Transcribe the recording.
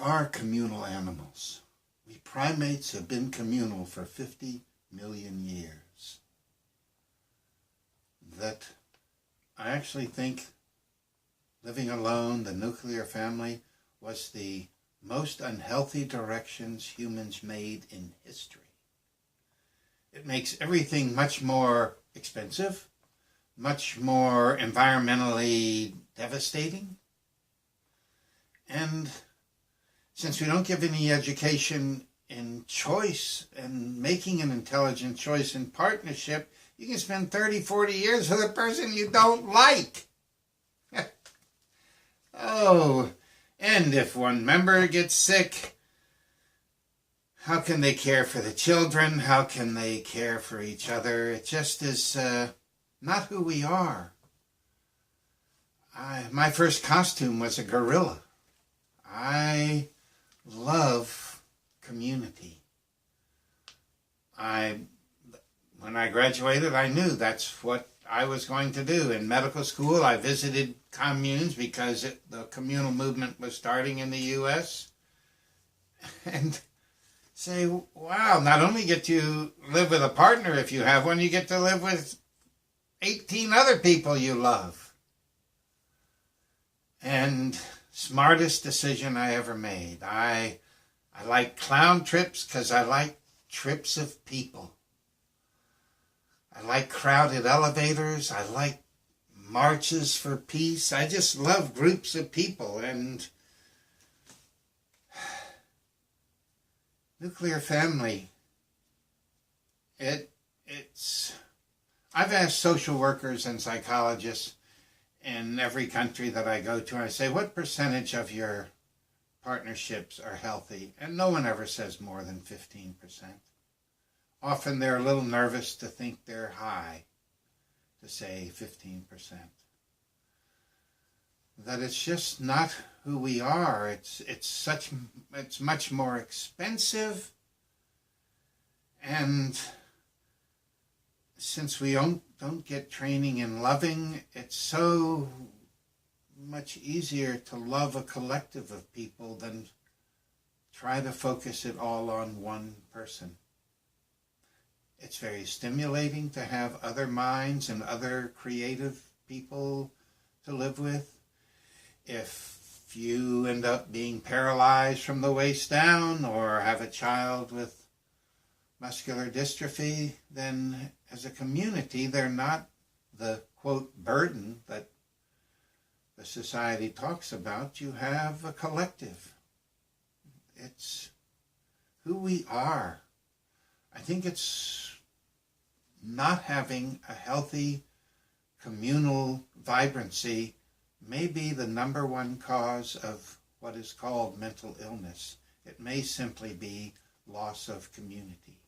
are communal animals. We primates have been communal for 50 million years. That I actually think living alone, the nuclear family, was the most unhealthy directions humans made in history. It makes everything much more expensive, much more environmentally devastating. And since we don't give any education in choice and making an intelligent choice in partnership, you can spend 30, 40 years with a person you don't like. Oh, and if one member gets sick, how can they care for the children? How can they care for each other? It just is not who we are. My first costume was a gorilla. I love community. When I graduated, I knew that's what I was going to do. In medical school, I visited communes because the communal movement was starting in the U.S. And say, wow, not only get to live with a partner if you have one, you get to live with 18 other people you love. And smartest decision I ever made. I like clown trips because I like trips of people. I like crowded elevators. I like marches for peace. I just love groups of people. And nuclear family, it's I've asked social workers and psychologists in every country that I go to, I say, what percentage of your partnerships are healthy? And no one ever says more than 15%. Often they're a little nervous to think they're high, to say 15%. That it's just not who we are. It's much more expensive, and since we don't get training in loving, it's so much easier to love a collective of people than try to focus it all on one person. It's very stimulating to have other minds and other creative people to live with. If you end up being paralyzed from the waist down or have a child with muscular dystrophy, then as a community, they're not the, quote, burden that the society talks about. You have a collective. It's who we are. I think it's not having a healthy communal vibrancy may be the number one cause of what is called mental illness. It may simply be loss of community.